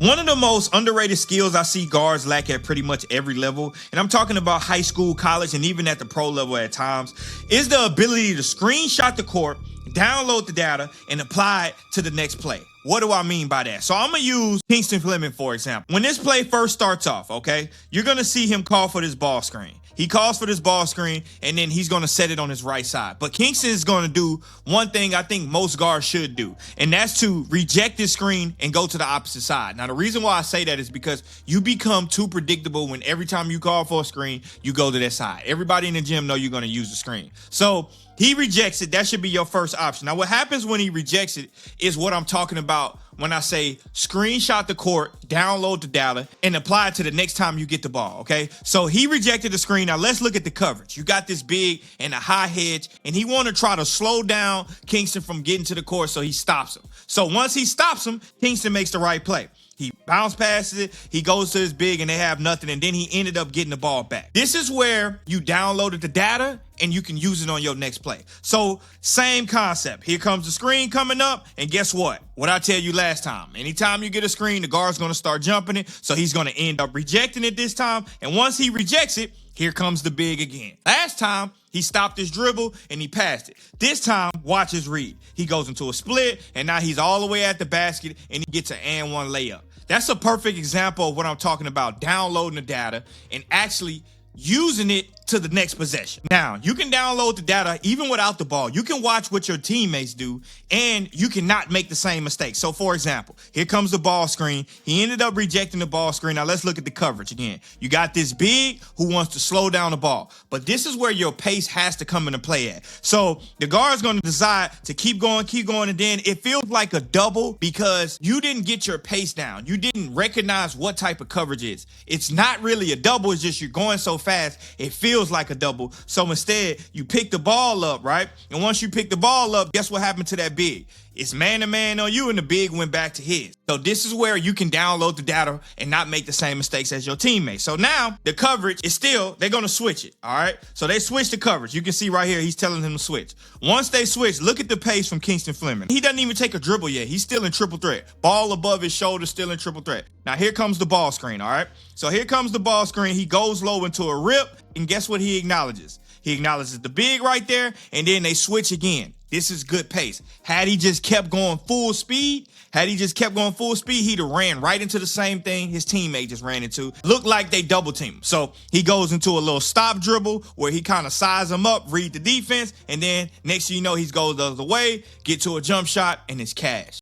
One of the most underrated skills I see guards lack at pretty much every level, and I'm talking about high school, college, and even at the pro level at times, is the ability to screenshot the court, download the data, and apply it to the next play. What do I mean by that? So I'm going to use Kingston Flemings, for example. When this play first starts off, okay, you're going to see him call for this ball screen. He calls for this ball screen, and then he's going to set it on his right side. But Kingston is going to do one thing I think most guards should do, and that's to reject this screen and go to the opposite side. Now, the reason why I say that is because you become too predictable when every time you call for a screen, you go to that side. Everybody in the gym know you're going to use the screen. So he rejects it. That should be your first option. Now, what happens when he rejects it is what I'm talking about when I say screenshot the court, download the data, and apply it to the next time you get the ball, okay? So he rejected the screen. Now, let's look at the coverage. You got this big and a high hedge, and he want to try to slow down Kingston from getting to the court, so he stops him. So once he stops him, Kingston makes the right play. He bounce passes it, he goes to his big, and they have nothing, and then he ended up getting the ball back. This is where you downloaded the data, and you can use it on your next play. So same concept. Here comes the screen coming up, and guess what? What I tell you last time, anytime you get a screen, the guard's going to start jumping it, so he's going to end up rejecting it this time, and once he rejects it, here comes the big again. Last time, he stopped his dribble and he passed it. This time, watch his read. He goes into a split, and now he's all the way at the basket, and he gets an and one layup. That's a perfect example of what I'm talking about, downloading the data and actually using it to the next possession. Now, you can download the data even without the ball. You can watch what your teammates do, and you cannot make the same mistake. So, for example, here comes the ball screen. He ended up rejecting the ball screen. Now, let's look at the coverage again. You got this big who wants to slow down the ball, but this is where your pace has to come into play at. So, the guard's going to decide to keep going, and then it feels like a double because you didn't get your pace down. You didn't recognize what type of coverage it is. It's not really a double. It's just you're going so fast, it feels like a double. So instead, you pick the ball up, right? And once you pick the ball up, guess what happened to that big? It's man-to-man on you, and the big went back to his. So this is where you can download the data and not make the same mistakes as your teammates. So now the coverage is still, they're going to switch it, all right? So they switch the coverage. You can see right here, he's telling them to switch. Once they switch, look at the pace from Kingston Flemings. He doesn't even take a dribble yet. He's still in triple threat. Ball above his shoulder, still in triple threat. Now here comes the ball screen, all right? So here comes the ball screen. He goes low into a rip, and guess what he acknowledges? He acknowledges the big right there, and then they switch again. This is good pace. Had he just kept going full speed, he'd have ran right into the same thing his teammate just ran into. Looked like they double team him. So he goes into a little stop dribble where he kind of size him up, read the defense, and then next thing you know, he goes the other way, get to a jump shot, and it's cash.